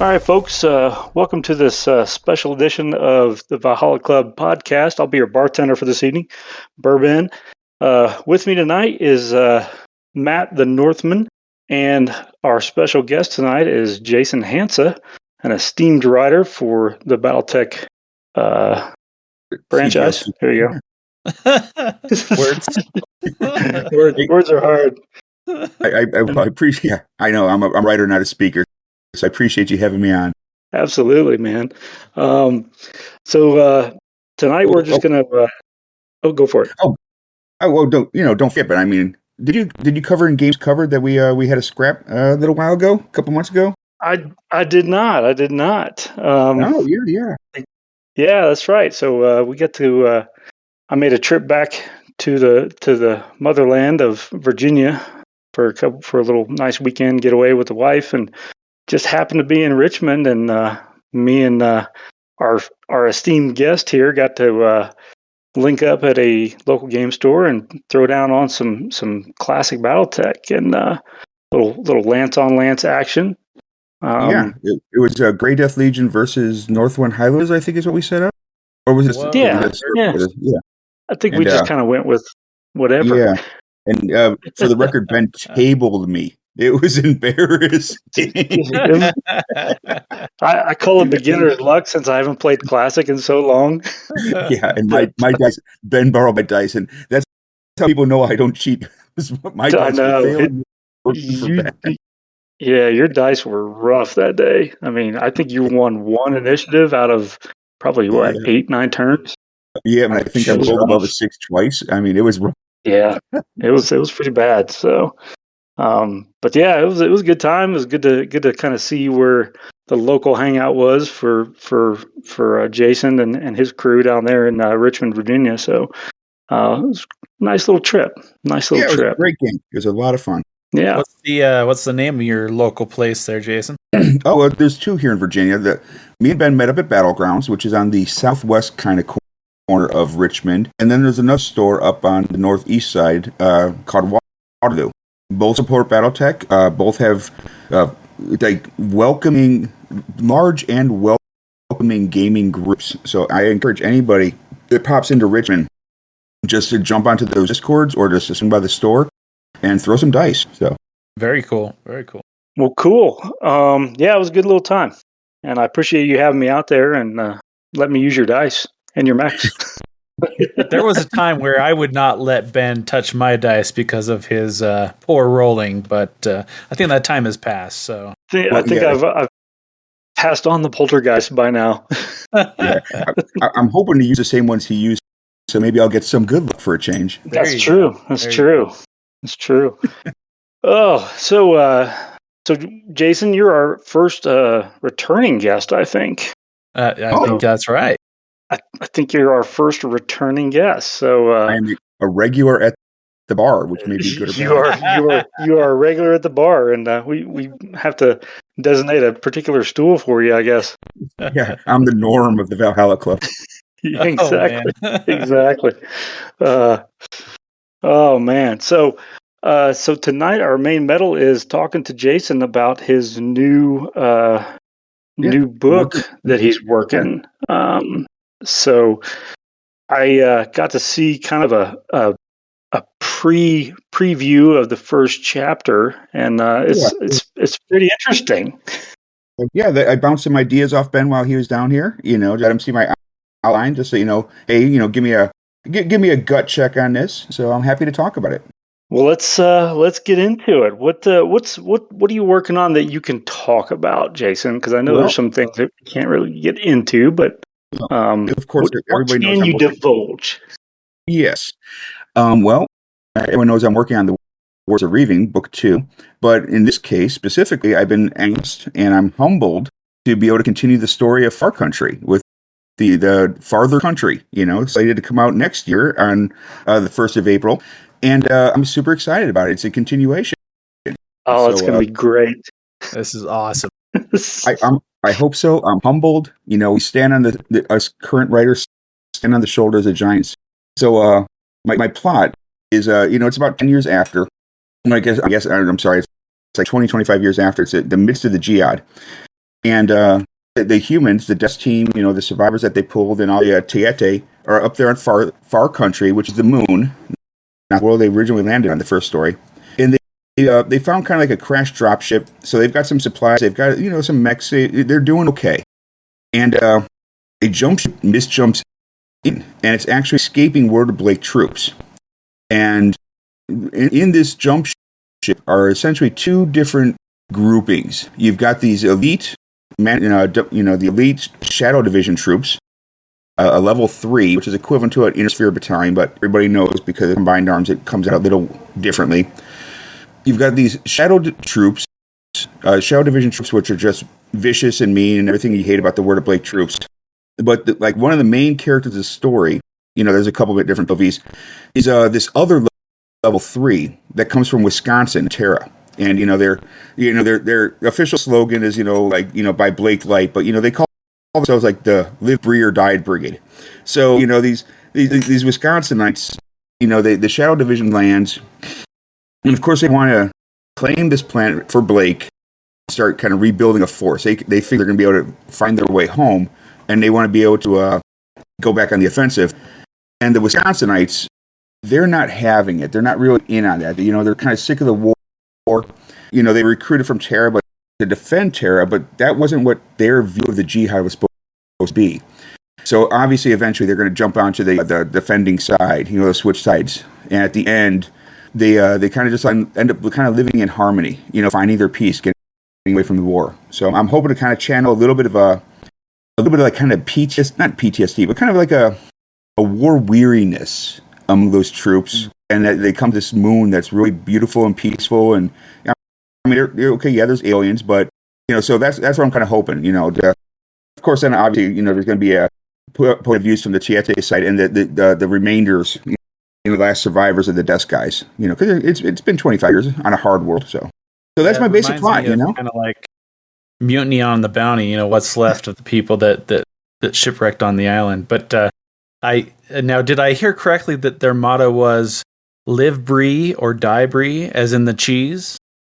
All right, folks, welcome to this special edition of the Valhalla Club podcast. I'll be your bartender for this evening, BourBen. With me tonight is Matt the Northman, and our special guest tonight is Jason Hansa, an esteemed writer for the BattleTech franchise. There you go. Words are hard. I appreciate. I know I'm a writer, not a speaker, so I appreciate you having me on. Absolutely, man. So tonight we're just gonna. Go for it. Well, don't forget. But I mean, did you cover in Games Covered that we had a scrap a little while ago, a couple months ago? I did not. Yeah. Yeah, that's right. So we get to. I made a trip back to the motherland of Virginia for a little nice weekend getaway with the wife, and just happened to be in Richmond, and me and our esteemed guest here got to link up at a local game store and throw down on some classic BattleTech and little lance on lance action. It was Grey Death Legion versus Northman Highlanders, I think is what we set up. Or was this? Yeah. I think we just kind of went with whatever. Yeah, and for the record, Ben tabled me. It was embarrassing. I call it beginner's luck since I haven't played Classic in so long. Yeah, and my dice, Ben borrowed my dice, and that's how people know I don't cheat. My dice were failing. Yeah, your dice were rough that day. I mean, I think you won one initiative out of probably 8, 9 turns. Yeah, and I think I rolled above a 6 twice. I mean, it was rough. Yeah, it was pretty bad. So. But yeah, it was a good time. It was good to kind of see where the local hangout was for Jason and his crew down there in Richmond, Virginia. So it was a nice little trip. It was a great game. It was a lot of fun. Yeah. What's the name of your local place there, Jason? There's 2 here in Virginia. Me and Ben met up at Battlegrounds, which is on the southwest kind of corner of Richmond, and then there's another store up on the northeast side called Waterloo. Both support BattleTech. Both have large and welcoming gaming groups. So I encourage anybody that pops into Richmond just to jump onto those Discords or just to swing by the store and throw some dice. So very cool. Well, cool. Yeah, it was a good little time, and I appreciate you having me out there and let me use your dice and your mechs. There was a time where I would not let Ben touch my dice because of his poor rolling, but I think that time has passed. So I think I've passed on the poltergeist by now. Yeah. I'm hoping to use the same ones he used, so maybe I'll get some good luck for a change. That's true. That's true. Oh, so Jason, you're our first returning guest, I think. I think that's right. I think you're our first returning guest. So I am a regular at the bar, which may be good or bad. You are a regular at the bar, and we have to designate a particular stool for you, I guess. Yeah, I'm the norm of the Valhalla Club. Yeah, exactly. Oh man. So tonight our main medal is talking to Jason about his new book that he's working. So I got to see kind of a preview of the first chapter, and it's pretty interesting. Yeah, I bounced some ideas off Ben while he was down here. Let him see my outline, just so hey, give me a gut check on this. So I'm happy to talk about it. Well, let's get into it. What are you working on that you can talk about, Jason? Because I know there's some things that we can't really get into, but. Of course, everybody knows. Can you divulge? Yes. Well, everyone knows I'm working on the Wars of Reaving, Book 2. But in this case, specifically, I've been asked, and I'm humbled to be able to continue the story of Far Country with the Farther Country. Slated to come out next year on the 1st of April. And I'm super excited about it. It's a continuation. Oh, it's going to be great. This is awesome. I hope so. I'm humbled. We stand on us current writers stand on the shoulders of giants. So my plot is, it's about 10 years after. I guess I'm sorry. It's like 20, 25 years after. It's the midst of the Jihad. And the humans, the Death Team, the survivors that they pulled, and all the Tiete are up there in far country, which is the moon, not where they originally landed on the first story. And they found kind of like a crash drop ship, so they've got some supplies, they've got some mechs, they're doing okay. And a jump ship misjumps in, and it's actually escaping Word Blake troops. And in this jump ship are essentially two different groupings. You've got these elite, the elite Shadow Division troops, a level 3, which is equivalent to an Inner Sphere battalion, but everybody knows because of combined arms, it comes out a little differently. You've got these Shadow troops, Shadow Division troops, which are just vicious and mean and everything you hate about the Word of Blake troops. But one of the main characters of the story, there's a couple of different movies, is this other level 3 that comes from Wisconsin, Terra. And their official slogan is by Blake Light, but they call themselves like the Live Bree or Died Brigade. So these Wisconsinites, the Shadow Division lands, and of course they want to claim this planet for Blake, start kind of rebuilding a force. They think they're going to be able to find their way home, and they want to be able to go back on the offensive. And the Wisconsinites, they're not having it. They're not really in on that. They're kind of sick of the war. They recruited from Terra to defend Terra, but that wasn't what their view of the jihad was supposed to be. So obviously, eventually, they're going to jump onto the defending side. They'll switch sides, and at the end, they kind of just end up kind of living in harmony. Finding their peace, getting away from the war. So I'm hoping to kind of channel a little bit of like kind of PTSD, not PTSD, but kind of like a war weariness among those troops. And that they come to this moon that's really beautiful and peaceful, and they're okay. Yeah, there's aliens, but so that's what I'm kind of hoping. Of course, then obviously, there's going to be a point of views from the Tiete side and the remainders, the last survivors of the Death guys. Because it's been 25 years on a hard world, so that's my basic plot. Kind of like Mutiny on the Bounty. What's left of the people that shipwrecked on the island. But did I hear correctly that their motto was Live Brie or Die Brie, as in the cheese?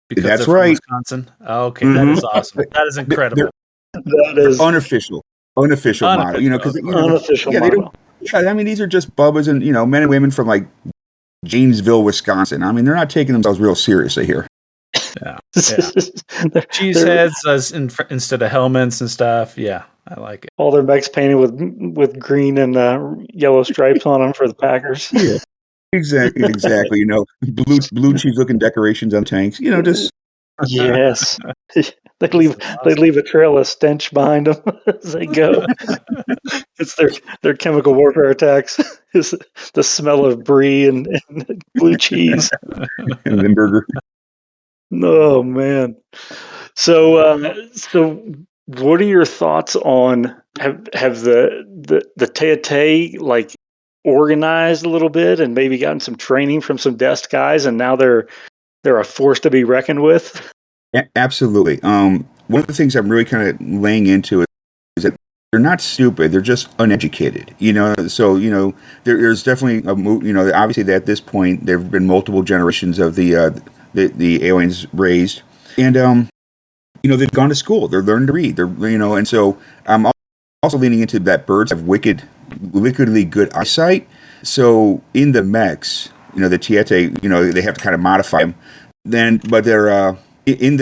Because that's right. Wisconsin. Oh, okay, That is awesome. That is incredible. That is unofficial motto. Because unofficial motto. These are just bubbas and men and women from like Janesville, Wisconsin. They're not taking themselves real seriously here. Yeah. Cheese heads instead of helmets and stuff. Yeah, I like it. All their mechs painted with green and yellow stripes on them for the Packers. Yeah. Exactly. Blue cheese looking decorations on tanks. Just yes. They leave a trail of stench behind them as they go. It's their chemical warfare attacks. Is the smell of brie and blue cheese and Limburger. Oh man. So what are your thoughts on have the Teate like organized a little bit and maybe gotten some training from some Dest guys, and now they're a force to be reckoned with? Absolutely. One of the things I'm really kind of laying into is that they're not stupid; they're just uneducated. So there's definitely obviously at this point there have been multiple generations of the aliens raised, and they've gone to school, they're learning to read, and so I'm also leaning into that birds have wickedly good eyesight. So in the mechs, the Tiete, they have to kind of modify them. But they're in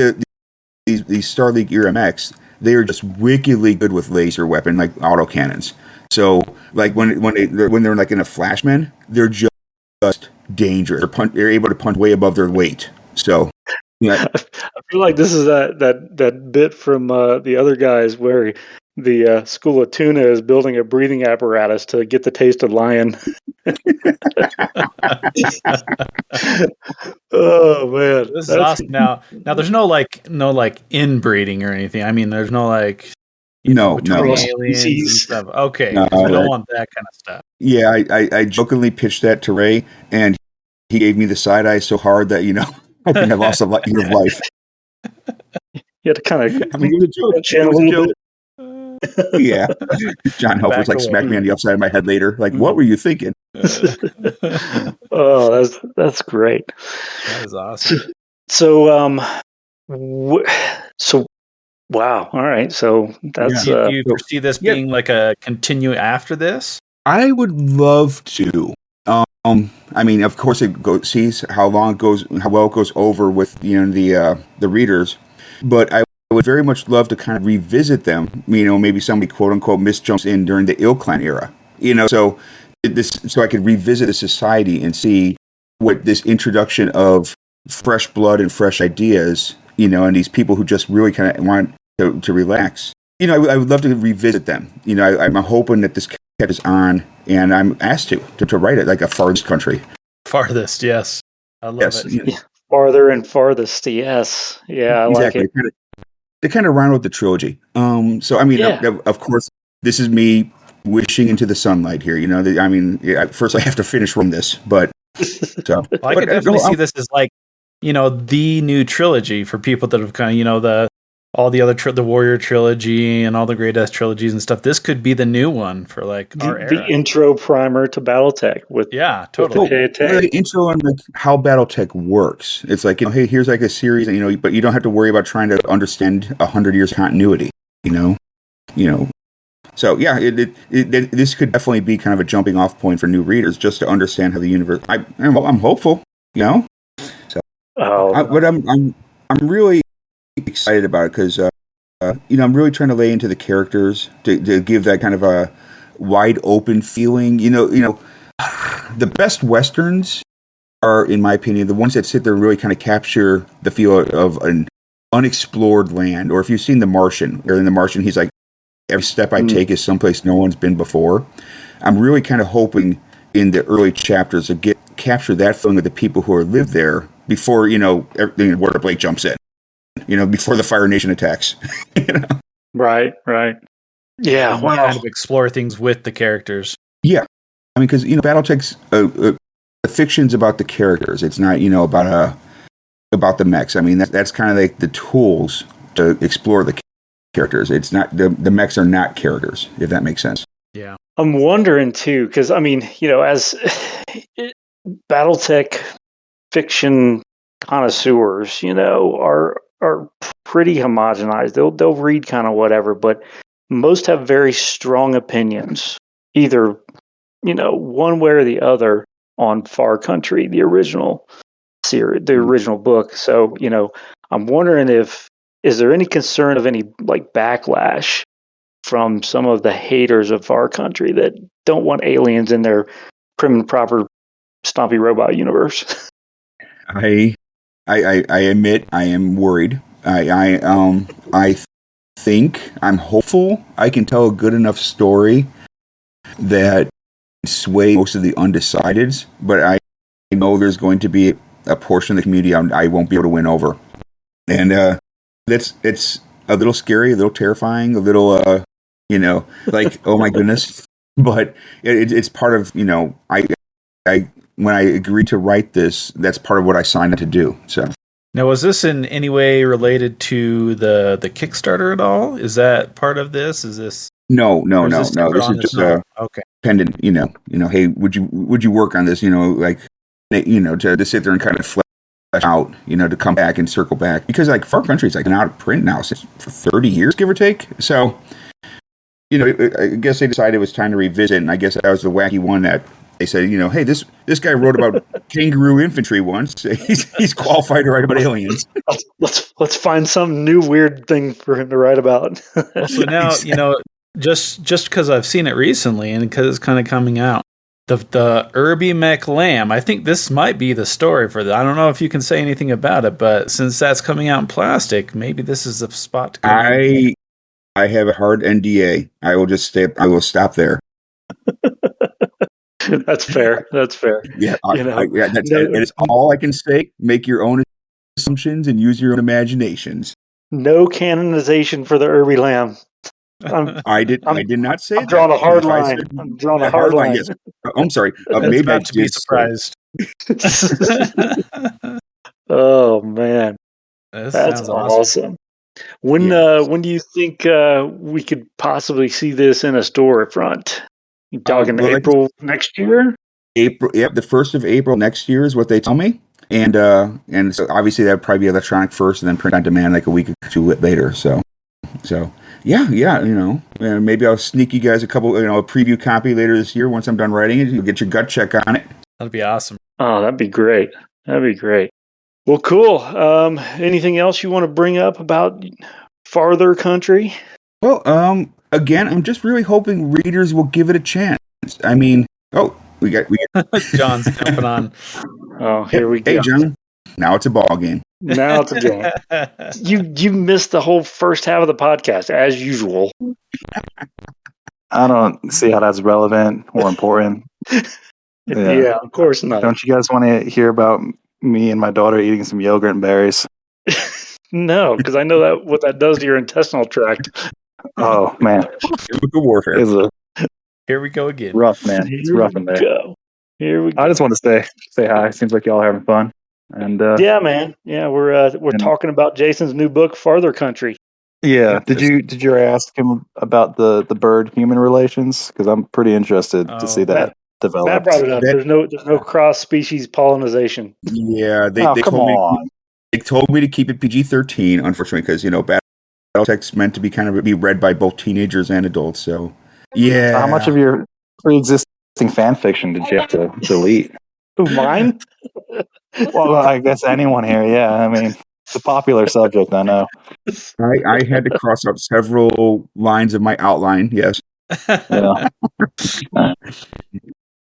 these Star League era mechs, they are just wickedly good with laser weapon, like autocannons. So like when they're like in a flashman, they're just dangerous. They're able to punch way above their weight. So yeah. I feel like this is that bit from the other guys where the School of Tuna is building a breathing apparatus to get the taste of lion. Oh man, this is awesome. Now there's no inbreeding or anything. There's no aliens and stuff. Okay, we don't want that kind of stuff. Yeah, I jokingly pitched that to Ray, and he gave me the side eye so hard that I think I've lost a year of life. You had to kind of. It was a joke. Yeah, John Helfer's smacked me on the upside of my head later. Like, what were you thinking? Oh, that's great. That is awesome. So Wow. All right. So that's Do you foresee this being like a continue after this? I would love to. I mean, of course, sees how long it goes, how well it goes over with the readers, but I would very much love to kind of revisit them. Maybe somebody quote unquote misjumps in during the Ill Clan era. So I could revisit the society and see what this introduction of fresh blood and fresh ideas, and these people who just really kind of want to relax. I would love to revisit them. I'm hoping that this cat is on, and I'm asked to write it like a farthest country. Farthest, yes. I love it. Yeah. Farther and farthest, yes. Yeah, I exactly. like it. They kind of round out the trilogy. Of course, this is me wishing into the sunlight here. First I have to finish from this, but so I could definitely see this as like, the new trilogy for people that have kind of, all the other the Warrior trilogy and all the Great Death trilogies and stuff. This could be the new one for like our era. The intro primer to BattleTech with totally. The intro on like how BattleTech works. It's like, hey, here's like a series, but you don't have to worry about trying to understand 100 years continuity. So yeah, this could definitely be kind of a jumping off point for new readers just to understand how the universe. I'm hopeful, So, but I'm really excited about it because I'm really trying to lay into the characters to give that kind of a wide open feeling. The best westerns are, in my opinion, the ones that sit there and really kind of capture the feel of an unexplored land. Or if you've seen The Martian, or in The Martian, he's like, every step I take is someplace no one's been before. I'm really kind of hoping in the early chapters to capture that feeling of the people who are lived there before everything, where Blake jumps in. Before the Fire Nation attacks. Right. Yeah, wow. Kind of explore things with the characters. Yeah. I mean, because, BattleTech's the fiction's about the characters. It's not, about the mechs. I mean, that's kind of like the tools to explore the characters. It's not, the mechs are not characters, if that makes sense. Yeah. I'm wondering, too, because, I mean, as BattleTech fiction connoisseurs, are pretty homogenized. They'll read kind of whatever, but most have very strong opinions, either one way or the other on Far Country, the original series, the original book. So I'm wondering is there any concern of any like backlash from some of the haters of Far Country that don't want aliens in their prim and proper stompy robot universe? I admit I am worried. I think I'm hopeful I can tell a good enough story that sway most of the undecideds, but I know there's going to be a portion of the community I won't be able to win over, and it's a little scary, a little terrifying, a little like oh my goodness, but it's part of I when I agreed to write this, that's part of what I signed up to do. So. Now, was this in any way related to the Kickstarter at all? Is that part of this? Is this no? This is just okay. Pendant. Hey, would you work on this? To sit there and kind of flesh out. To come back and circle back because like Far Country is like out of print now for 30 years, give or take. So, I guess they decided it was time to revisit, and I guess that was the wacky one that. They said, hey, this guy wrote about kangaroo infantry once. He's qualified to write about aliens. Let's find some new weird thing for him to write about. So now, just because I've seen it recently and because it's kind of coming out, the Irby Mech Lamb. I think this might be the story for that. I don't know if you can say anything about it, but since that's coming out in plastic, maybe this is the spot to go. I have a hard NDA. I will stop there. That's fair. Yeah, it's all I can say. Make your own assumptions and use your own imaginations. No canonization for the Irby Lamb. I did not say I'm drawing a hard line. I'm drawing a hard line. Yes. I'm sorry. Maybe I should be surprised. Oh man, that's awesome. When do you think we could possibly see this in a storefront? You talking April next year? April, the 1st of April next year is what they tell me, and so obviously that would probably be electronic first, and then print on demand like a week or two later. So, So yeah, maybe I'll sneak you guys a couple, a preview copy later this year once I'm done writing it. You'll get your gut check on it. That'd be awesome. Oh, that'd be great. That'd be great. Well, cool. Anything else you want to bring up about Farther Country? Well, again, I'm just really hoping readers will give it a chance. I mean, we got John's jumping on. Oh, here we go. Hey, John. Now it's a ball game. Now it's a game. You missed the whole first half of the podcast, as usual. I don't see how that's relevant or important. Yeah, of course not. Don't you guys want to hear about me and my daughter eating some yogurt and berries? No, because I know what that does to your intestinal tract. Oh, man. Chemical warfare. Here we go again. Rough, man. It's rough in there. Here we go. I just want to say hi. Seems like y'all are having fun. And yeah, man. Yeah, we're talking about Jason's new book, Farther Country. Yeah. Did you ask him about the bird human relations? Because I'm pretty interested to see that develop. Matt brought it up. There's no cross species pollination. Yeah, they come told on. me they told me to keep it PG-13, unfortunately, because BattleTech's meant to be read by both teenagers and adults. So yeah. So how much of your pre-existing fan fiction did you have to delete? Who, mine? Well, I guess anyone here. Yeah, I mean, it's a popular subject. I know. I had to cross out several lines of my outline. Yes. Yeah.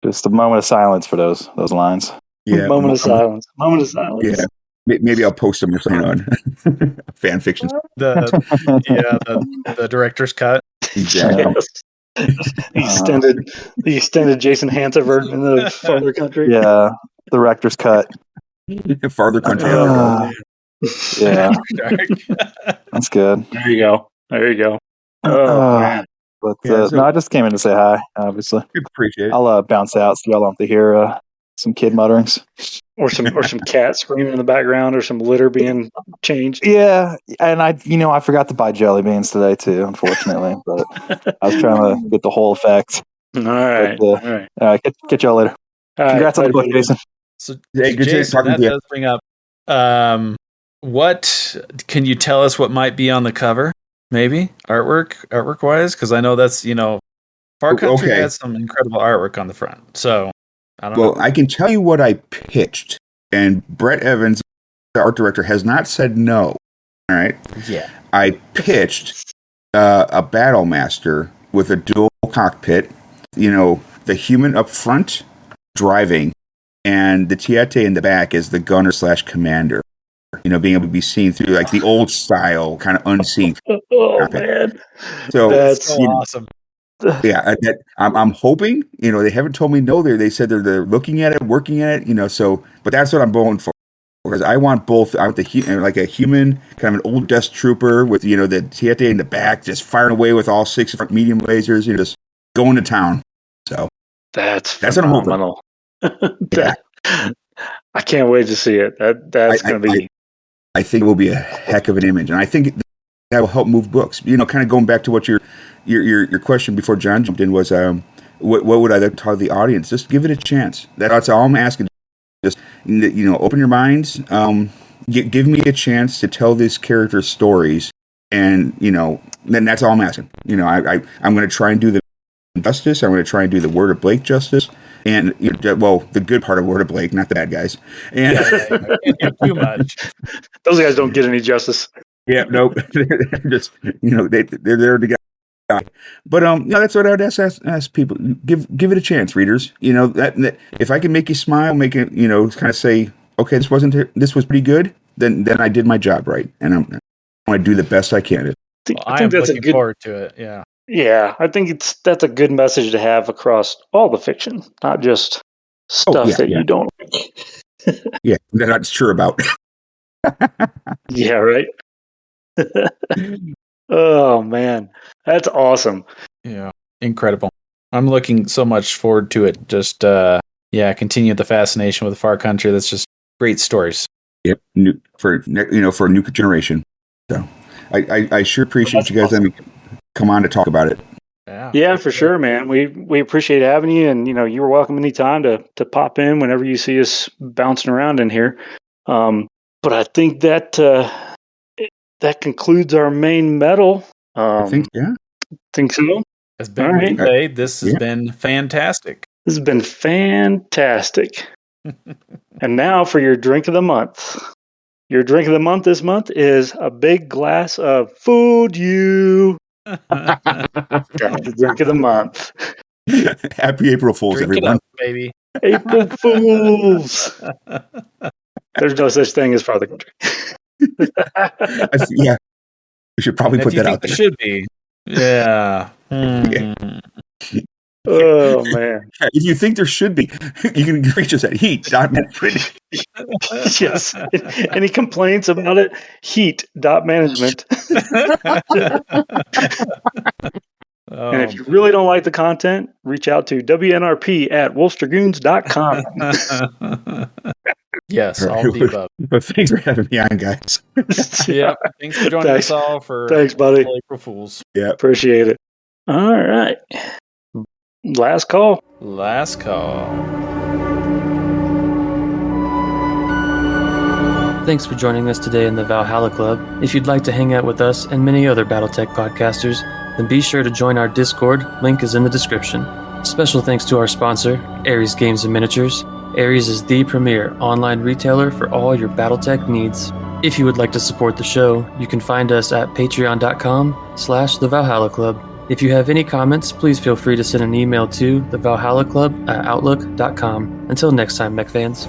Just a moment of silence for those lines. Yeah. Moment of silence. Yeah. Maybe I'll post them or something on fan fiction. The director's cut. Exactly. Yes. The extended Jason Hansa version of Farther Country. Yeah, the rector's cut. Farther Country. Yeah, that's good. There you go. Oh man. But no, I just came in to say hi. Obviously, appreciate it. I'll bounce out so y'all don't have to hear some kid mutterings or some cat screaming in the background, or some litter being changed. Yeah, and I forgot to buy jelly beans today too, unfortunately. But I was trying to get the whole effect. All right. All right. Catch y'all later. Congrats on the book, Jason. So, hey, good Jason, that does bring up. What can you tell us? What might be on the cover? Maybe artwork wise, because I know that's Far Country has some incredible artwork on the front. So I don't know. I can tell you what I pitched, and Brett Evans, the art director, has not said no. All right. Yeah. I pitched a battle master with a dual cockpit. The human up front driving, and the Tiete in the back is the gunner / commander. Being able to be seen through like the old style, kind of unseen. Oh man, so that's so awesome. Yeah, I'm hoping. They haven't told me no. They said they're looking at it, working at it. So, but that's what I'm going for. Because I want both. I want like a human, kind of an old desk trooper with the Tiete in the back, just firing away with all 6 medium lasers. Just going to town. So that's what I'm hoping. Yeah. I can't wait to see it. That's going to be. I think it will be a heck of an image, and I think that will help move books. Kind of going back to what your question before John jumped in was, what would I tell the audience? Just give it a chance. That's all I'm asking. Just open your minds. Give me a chance to tell this character's stories, and then that's all I'm asking. I'm going to try and do the justice. I'm going to try and do the Word of Blake justice. And the good part of Word of Blake, not the bad guys. And too much. Those guys don't get any justice. Yeah, nope. Just they're there together. But that's what I would ask people. Give it a chance, readers. That if I can make you smile, make it kind of say, okay, this was pretty good. Then I did my job right, and I'm going to do the best I can. I think that's looking forward to it. Yeah. Yeah, I think that's a good message to have across all the fiction, not just stuff that you don't like. Yeah, that I'm sure about. Yeah, right. Oh man, that's awesome. Yeah, incredible. I'm looking so much forward to it. Just continue the fascination with the Far Country. That's just great stories. Yep, for a new generation. So I sure appreciate you guys. Awesome. Come on to talk about it. Yeah, for sure, man. We appreciate having you, and you're welcome anytime to pop in whenever you see us bouncing around in here. But I think that concludes our main metal. I think, yeah. Think so? As Ben All would right. say, this has Yeah. been fantastic. This has been fantastic. And now for your drink of the month. Your drink of the month this month is a big glass of Food You. That's the drink of the month. Happy April Fools, Drink everyone. it up, baby. April Fools. There's no such thing as Father Country. Yeah. We should probably And put if you that think out there there. should be. Yeah. Oh, man. If you think there should be, you can reach us at heat.management. Yes. Any complaints about it? Heat.management. And if you really don't like the content, reach out to WNRP at wolfstragoons.com. Yes, all of the above. But thanks for having me on, guys. Yeah. Thanks for joining us all for Thanks, buddy. April Fools. Yeah. Appreciate it. All right. Last call. Last call. Thanks for joining us today in the Valhalla Club. If you'd like to hang out with us and many other BattleTech podcasters, then be sure to join our Discord. Link is in the description. Special thanks to our sponsor, Ares Games and Miniatures. Ares is the premier online retailer for all your BattleTech needs. If you would like to support the show, you can find us at patreon.com/The Valhalla Club. If you have any comments, please feel free to send an email to thevalhallaclub@outlook.com. Until next time, mech fans.